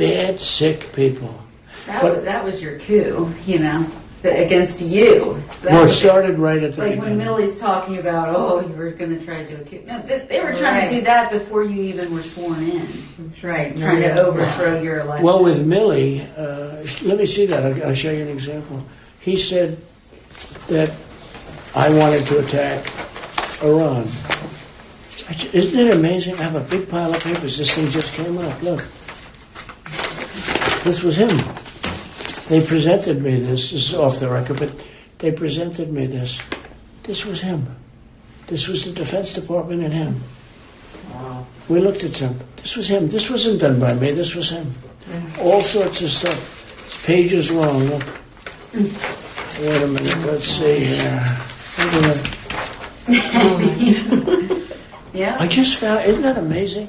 Bad, sick people. That was your coup, you know, against you. No, it started right at the like beginning. when Millie's talking about, oh, you were going to try to do a coup. No, they were trying to do that before you even were sworn in. That's right. Trying to overthrow your election. Well, with Millie, let me see that. I'll show you an example. He said that I wanted to attack Iran. Isn't it amazing? I have a big pile of papers. This thing just came up. Look. This was him. They presented me this. This is off the record, but they presented me this. This was him. This was the Defense Department and him. Wow. We looked at him. This was him. This wasn't done by me. This was him. All sorts of stuff. It's pages long. Look. Wait a minute. Let's see here. Wait a minute. Yeah. I just found. Isn't that amazing?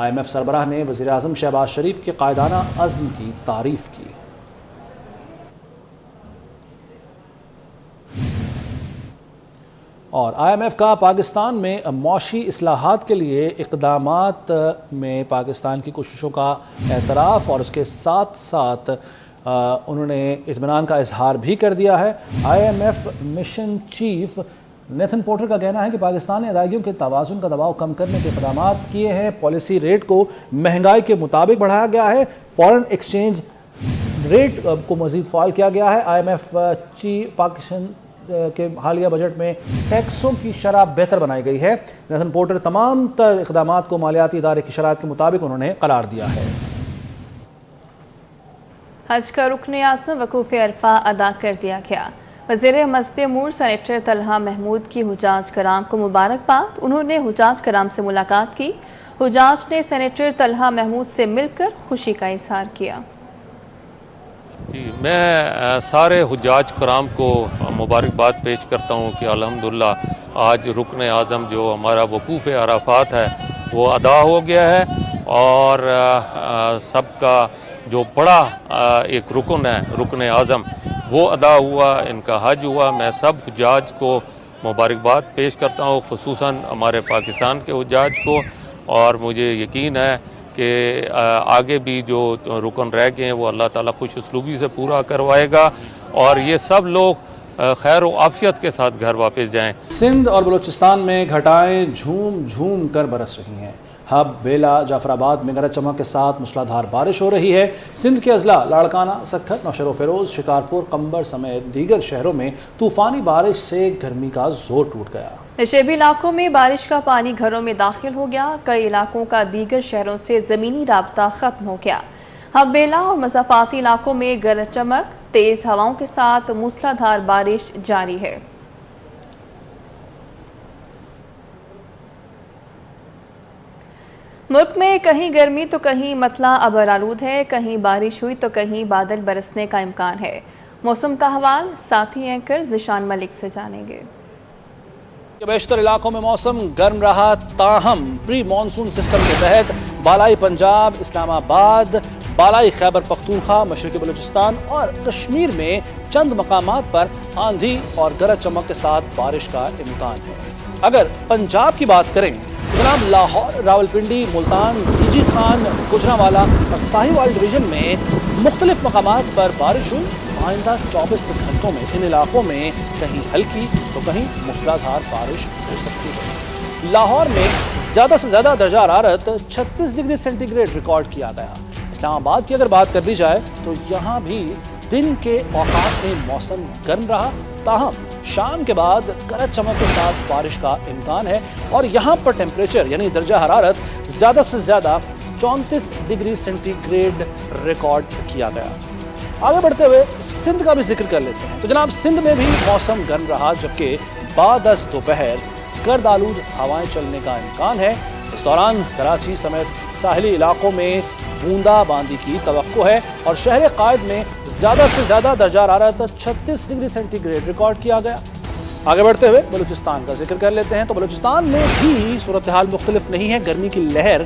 IMF سربراہ نے وزیراعظم شہباز شریف کے قائدانہ عزم کی تعریف کی۔ اور IMF کا پاکستان میں معاشی اصلاحات کے لیے اقدامات میں پاکستان کی کوششوں کا اعتراف اور اس کے ساتھ ساتھ انہوں نے اطمینان کا اظہار بھی کر دیا ہے۔ IMF mission chief Nathan Porter کا کہنا ہے کہ پاکستان نے ادائیگیوں کے توازن کا دباؤ کم کرنے کے اقدامات کیے ہیں۔ پالیسی ریٹ کو مہنگائی کے مطابق بڑھایا گیا ہے، فارن ایکسچینج ریٹ کو مزید فعال کیا گیا ہے۔ IMF چیف پاکستان کے حالیہ بجٹ میں ٹیکسوں کی شرح بہتر بنائی گئی ہے۔ نیتھن پورٹر تمام تر اقدامات کو مالیاتی ادارے کی شرائط کے مطابق انہوں نے قرار دیا ہے۔ حج کا رکن اعظم وقوف عرفہ ادا کر دیا گیا۔ وزیر مذہب امور سینیٹر طلحہ محمود کی حجاج کرام کو مبارکباد۔ انہوں نے حجاج کرام سے ملاقات کی۔ حجاج نے سینیٹر طلحہ محمود سے مل کر خوشی کا اظہار کیا۔ جی، میں سارے حجاج کرام کو مبارکباد پیش کرتا ہوں کہ الحمدللہ آج رکن اعظم جو ہمارا وقوف عرفات ہے وہ ادا ہو گیا ہے، اور سب کا جو بڑا ایک رکن ہے رکن اعظم وہ ادا ہوا، ان کا حج ہوا۔ میں سب حجاج کو مبارکباد پیش کرتا ہوں، خصوصاً ہمارے پاکستان کے حجاج کو، اور مجھے یقین ہے کہ آگے بھی جو رکن رہ گئے ہیں وہ اللہ تعالیٰ خوش اسلوبی سے پورا کروائے گا، اور یہ سب لوگ خیر و عافیت کے ساتھ گھر واپس جائیں۔ سندھ اور بلوچستان میں گھٹائیں جھوم جھوم کر برس رہی ہیں۔ ہب، بیلا، جعفر آباد میں گرج چمک کے ساتھ موسلادھار بارش ہو رہی ہے۔ سندھ کے اضلاع لاڑکانہ، سکھر، نوشہر و فیروز، شکارپور، قمبر سمیت دیگر شہروں میں طوفانی بارش سے گرمی کا زور ٹوٹ گیا۔ نشیبی علاقوں میں بارش کا پانی گھروں میں داخل ہو گیا۔ کئی علاقوں کا دیگر شہروں سے زمینی رابطہ ختم ہو گیا۔ ہب، بیلا اور مضافاتی علاقوں میں گرج چمک، تیز ہواؤں کے ساتھ موسلادھار بارش جاری ہے۔ ملک میں کہیں گرمی تو کہیں مطلع ابر آلود ہے، کہیں بارش ہوئی تو کہیں بادل برسنے کا امکان ہے۔ موسم کا حوال ساتھی اینکر ذیشان ملک سے جانیں گے۔ بیشتر علاقوں میں موسم گرم رہا، تاہم پری مانسون سسٹم کے تحت بالائی پنجاب، اسلام آباد، بالائی خیبر پختونخوا، مشرقی بلوچستان اور کشمیر میں چند مقامات پر آندھی اور گرج چمک کے ساتھ بارش کا امکان ہے۔ اگر پنجاب کی بات کریں تو جناب لاہور، راولپنڈی، ملتان، ڈیجی خان، گجرانوالہ اور ساہیوال ڈویژن میں مختلف مقامات پر بارش ہوئی۔ آئندہ 24 گھنٹوں میں ان علاقوں میں کہیں ہلکی تو کہیں موسلادھار بارش ہو سکتی ہے۔ لاہور میں زیادہ سے زیادہ درجہ حرارت 36 ڈگری سینٹی گریڈ ریکارڈ کیا گیا۔ اسلام آباد کی اگر بات کر دی جائے تو یہاں بھی دن کے اوقات میں موسم گرم رہا، تاہم شام کے بعد گرج چمک کے ساتھ بارش کا امکان ہے، اور یہاں پر ٹیمپریچر یعنی درجہ حرارت زیادہ سے زیادہ 34 ڈگری سینٹی گریڈ ریکارڈ کیا گیا۔ آگے بڑھتے ہوئے سندھ کا بھی ذکر کر لیتے ہیں تو جناب سندھ میں بھی موسم گرم رہا، جبکہ بعد از دوپہر گرد آلود ہوائیں چلنے کا امکان ہے۔ اس دوران کراچی سمیت ساحلی علاقوں میں بوندا باندی کی توقع ہے، اور شہر قائد میں زیادہ سے زیادہ درجہ حرارت 36 ڈگری سینٹی گریڈ ریکارڈ کیا گیا۔ آگے بڑھتے ہوئے بلوچستان کا ذکر کر لیتے ہیں تو بلوچستان میں بھی صورتحال مختلف نہیں ہے، گرمی کی لہر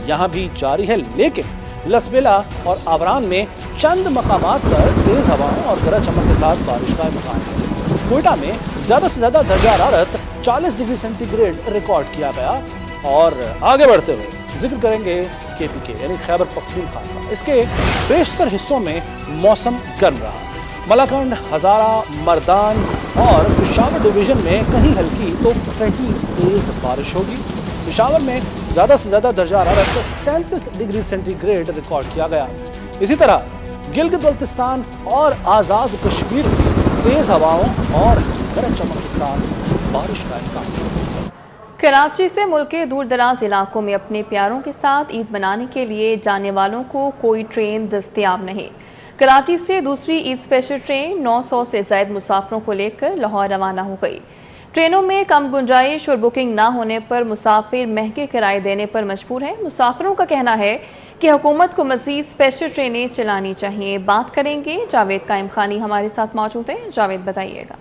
یہاں بھی جاری ہے، لیکن لسبیلا اور آوران میں چند مقامات پر تیز ہواؤں اور گرج چمک کے ساتھ بارش کا امکان ہے۔ کوئٹہ میں زیادہ سے زیادہ درجہ حرارت 40 ڈگری سینٹی گریڈ ریکارڈ کیا گیا۔ اور آگے بڑھتے ہوئے ذکر کریں گے KPK یعنی خیبر پختونخوا کا۔ اس کے بیشتر حصوں میں موسم گرم رہا۔ ملاکنڈ، ہزارہ، مردان اور پشاور ڈویژن میں کہیں ہلکی تو کہیں تیز بارش ہوگی۔ پشاور میں زیادہ سے زیادہ درجہ حرارت 37 ڈگری سینٹی گریڈ ریکارڈ کیا گیا۔ اسی طرح گلگت بلتستان اور آزاد کشمیر میں تیز ہواؤں اور گرج چمک کے ساتھ بارش کا امکان ہے۔ کراچی سے ملک کے دور دراز علاقوں میں اپنے پیاروں کے ساتھ عید منانے کے لیے جانے والوں کو کوئی ٹرین دستیاب نہیں۔ کراچی سے دوسری عید اسپیشل ٹرین 900 سے زائد مسافروں کو لے کر لاہور روانہ ہو گئی۔ ٹرینوں میں کم گنجائش اور بکنگ نہ ہونے پر مسافر مہنگے کرائے دینے پر مجبور ہیں۔ مسافروں کا کہنا ہے کہ حکومت کو مزید اسپیشل ٹرینیں چلانی چاہیے۔ بات کریں گے جاوید قائم خانی ہمارے ساتھ موجود ہیں۔ جاوید بتائیے گا۔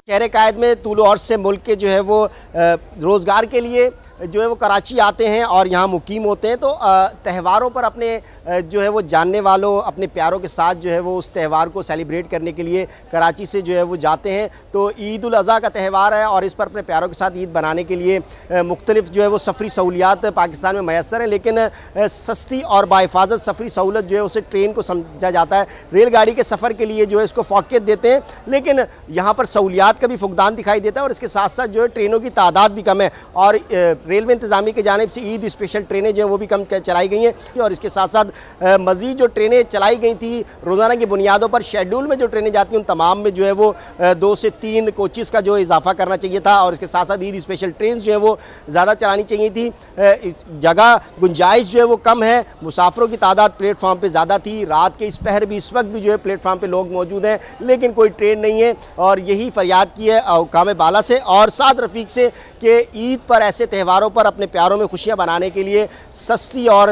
شہر قائد میں طول و عرض سے ملک کے جو ہے وہ روزگار کے لیے جو ہے وہ کراچی آتے ہیں اور یہاں مقیم ہوتے ہیں، تو تہواروں پر اپنے جو ہے وہ جاننے والوں، اپنے پیاروں کے ساتھ جو ہے وہ اس تہوار کو سیلیبریٹ کرنے کے لیے کراچی سے جو ہے وہ جاتے ہیں۔ تو عید الاضحیٰ کا تہوار ہے اور اس پر اپنے پیاروں کے ساتھ عید بنانے کے لیے مختلف جو ہے وہ سفری سہولیات پاکستان میں میسر ہیں، لیکن سستی اور باحفاظت سفری سہولت جو ہے اسے ٹرین کو سمجھا جاتا ہے۔ ریل گاڑی کے سفر کے لیے جو ہے اس کو فوقیت دیتے ہیں، لیکن یہاں پر سہولیات کا بھی فقدان دکھائی دیتا ہے اور اس کے ساتھ ساتھ جو ہے ٹرینوں کی تعداد بھی کم ہے، اور ریلوے انتظامیہ کی جانب سے عید اسپیشل ٹرینیں جو ہیں وہ بھی کم چلائی گئی ہیں، اور اس کے ساتھ ساتھ مزید جو ٹرینیں چلائی گئی تھیں روزانہ کی بنیادوں پر، شیڈول میں جو ٹرینیں جاتی ہیں ان تمام میں جو ہے وہ 2 سے 3 کوچز کا جو اضافہ کرنا چاہیے تھا، اور اس کے ساتھ ساتھ عید اسپیشل ٹرینز جو ہیں وہ زیادہ چلانی چاہیے تھی۔ جگہ گنجائش جو ہے وہ کم ہے، مسافروں کی تعداد پلیٹ فارم پہ زیادہ تھی، رات کے اس پہر بھی اس وقت بھی جو ہے پلیٹ فارم پہ لوگ موجود ہیں لیکن کوئی ٹرین نہیں ہے، اور یہی فریاد کی ہے حکام بالا سے اور سعد رفیق سے کہ عید پر ایسے تہواروں پر اپنے پیاروں میں خوشیاں بنانے کے لیے سستی اور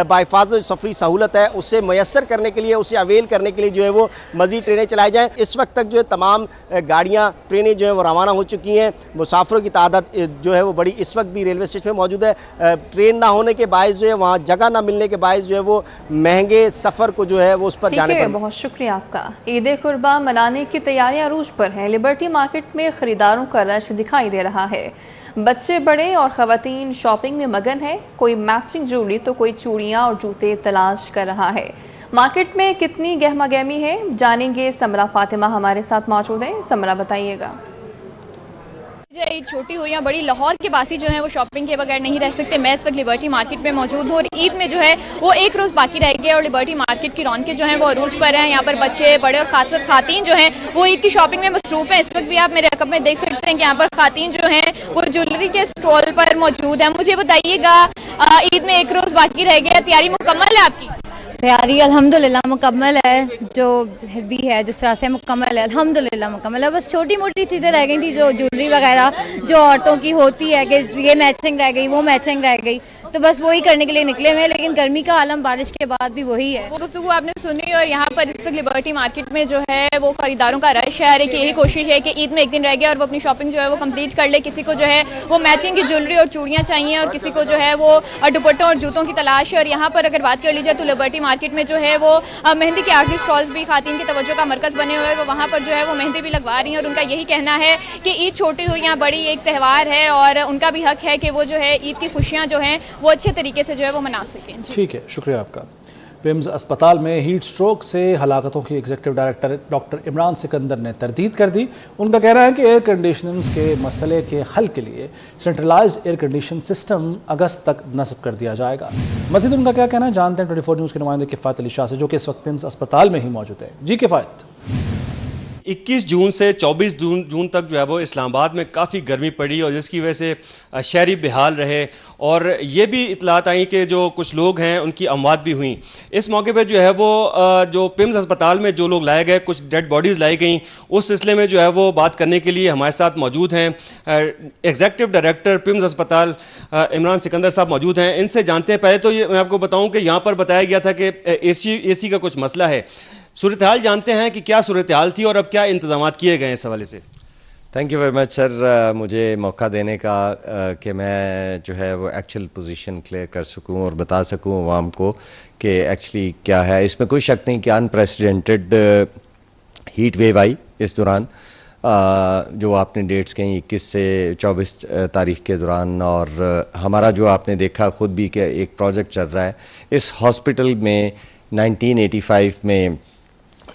باحفاظت سفری سہولت ہے اسے میسر کرنے کے لیے، اسے اویل کرنے کے لیے جو ہے وہ مزید ٹرینیں چلائی جائیں۔ اس وقت تک جو ہے تمام گاڑیاں ٹرینیں جو ہیں وہ روانہ ہو چکی ہیں، مسافروں کی تعداد جو ہے وہ بڑی اس وقت بھی ریلوے اسٹیشن میں موجود ہے۔ ٹرین نہ ہونے کے باعث جو ہے وہاں جگہ نہ ملنے کے باعث جو ہے وہ مہنگے سفر کو جو ہے وہ اس پر جانے پر۔ بہت شکریہ آپ کا۔ عید قربان منانے کی تیاریاں عروج پر ہیں، لبرٹی مارکیٹ میں خریداروں کا رش دکھائی دے رہا ہے، بچے بڑے اور خواتین شاپنگ میں مگن ہے، کوئی میچنگ جوڑی تو کوئی چوڑیاں اور جوتے تلاش کر رہا ہے۔ مارکیٹ میں کتنی گہما گہمی ہے جانیں گے، سمرہ فاطمہ ہمارے ساتھ موجود ہیں۔ سمرہ بتائیے گا۔ عید چھوٹی ہو یا بڑی، لاہور کے باسی جو ہیں وہ شاپنگ کے بغیر نہیں رہ سکتے۔ میں اس وقت لبرٹی مارکیٹ میں موجود ہوں اور عید میں جو ہے وہ ایک روز باقی رہ گیا اور لبرٹی مارکیٹ کی رونقیں جو ہیں وہ عروج پر ہیں۔ یہاں پر بچے بڑے اور خاص طور خواتین جو ہیں وہ عید کی شاپنگ میں مصروف ہیں۔ اس وقت بھی آپ میرے رقم میں دیکھ سکتے ہیں کہ یہاں پر خواتین جو ہیں وہ جویلری کے اسٹال پر موجود ہیں۔ مجھے بتائیے گا، عید میں ایک روز باقی رہ گیا، تیاری مکمل ہے آپ کی؟ تیاری الحمدللہ مکمل ہے، جو بھی ہے جس طرح سے مکمل ہے، الحمدللہ مکمل ہے۔ بس چھوٹی موٹی چیزیں رہ گئی تھی، جو جویلری وغیرہ جو عورتوں کی ہوتی ہے کہ یہ میچنگ رہ گئی، وہ میچنگ رہ گئی، تو بس وہی کرنے کے لیے نکلے ہوئے ہیں، لیکن گرمی کا عالم بارش کے بعد بھی وہی ہے۔ وہ گفتگو آپ نے سنی، اور یہاں پر اس وقت لبرٹی مارکیٹ میں جو ہے وہ خریداروں کا رش ہے، کہ یہی کوشش ہے کہ عید میں ایک دن رہ گیا اور وہ اپنی شاپنگ جو ہے وہ کمپلیٹ کر لے۔ کسی کو جو ہے وہ میچنگ کی جویلری اور چوڑیاں چاہیے، اور کسی کو جو ہے وہ دوپٹوں اور جوتوں کی تلاش ہے۔ اور یہاں پر اگر بات کر لی جائے تو لبرٹی مارکیٹ میں جو ہے وہ مہندی کے عارضی اسٹالز بھی خواتین کی توجہ کا مرکز بنے ہوئے ہیں، وہ وہاں پر جو ہے وہ مہندی بھی لگوا رہی ہیں، اور ان کا یہی کہنا ہے کہ عید چھوٹی ہو یا بڑی ایک تہوار ہے، اور ان کا بھی حق ہے کہ وہ جو ہے عید کی خوشیاں جو ہیں وہ اچھے طریقے سے جو ہے وہ منا سکیں۔ ٹھیک ہے، شکریہ آپ کا۔ پیمز اسپتال میں ہیٹ سٹروک سے ہلاکتوں کی executive director doctor Imran Sikandar نے تردید کر دی۔ ان کا کہنا ہے کہ ایئر کنڈیشننگ کے مسئلے کے حل کے لیے سینٹرلائزڈ ایئر کنڈیشن سسٹم اگست تک نصب کر دیا جائے گا۔ مزید ان کا کیا کہنا ہے جانتے ہیں 24 نیوز کے نمائندے کفایت علی شاہ سے، جو کہ اس وقت پیمز اسپتال میں ہی موجود ہے۔ جی کفایت۔ 21 جون سے 24 جون تک جو ہے وہ اسلام آباد میں کافی گرمی پڑی، اور جس کی وجہ سے شہری بحال رہے، اور یہ بھی اطلاعات آئیں کہ جو کچھ لوگ ہیں ان کی اموات بھی ہوئیں۔ اس موقع پہ جو ہے وہ جو پیمز اسپتال میں جو لوگ لائے گئے، کچھ ڈیڈ باڈیز لائی گئیں، اس سلسلے میں جو ہے وہ بات کرنے کے لیے ہمارے ساتھ موجود ہیں ایگزیکٹو ڈائریکٹر پیمز اسپتال عمران سکندر صاحب موجود ہیں۔ ان سے جانتے ہیں، پہلے تو یہ میں آپ کو بتاؤں کہ یہاں پر بتایا گیا تھا کہ اے سی کا کچھ مسئلہ ہے، صورتحال جانتے ہیں کہ کیا صورتحال تھی اور اب کیا انتظامات کیے گئے ہیں اس حوالے سے؟ تھینک یو ویری مچ سر، مجھے موقع دینے کا کہ میں جو ہے وہ ایکچوئل پوزیشن کلیئر کر سکوں اور بتا سکوں عوام کو کہ ایکچولی کیا ہے۔ اس میں کوئی شک نہیں کہ انپریسیڈنٹڈ ہیٹ ویو آئی اس دوران، جو آپ نے ڈیٹس کہیں 21 سے 24 تاریخ کے دوران، اور ہمارا جو آپ نے دیکھا خود بھی کہ ایک پروجیکٹ چل رہا ہے اس ہاسپٹل میں۔ 1985 میں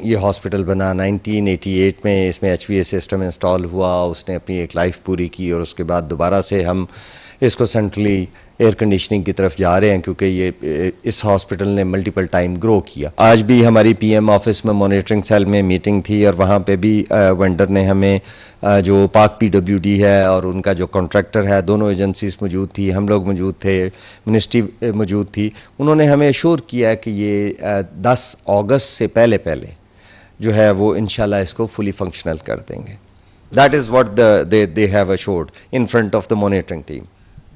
یہ ہاسپٹل بنا، 1988 میں اس میں H V A system install ہوا، اس نے اپنی ایک لائف پوری کی، اور اس کے بعد دوبارہ سے ہم اس کو سینٹرلی ایئر کنڈیشننگ کی طرف جا رہے ہیں، کیونکہ یہ اس ہاسپٹل نے ملٹیپل ٹائم گرو کیا۔ آج بھی ہماری پی ایم آفس میں مانیٹرنگ سیل میں میٹنگ تھی، اور وہاں پہ بھی وینڈر نے ہمیں جو پاک پی ڈبلیو ڈی ہے اور ان کا جو کانٹریکٹر ہے، دونوں ایجنسیز موجود تھی، ہم لوگ موجود تھے، منسٹری موجود تھی، انہوں نے ہمیں ایشور کیا کہ یہ 10 اگست سے پہلے جو ہے وہ انشاءاللہ اس کو فلی فنکشنل کر دیں گے۔ That is what they have assured in front of the monitoring team۔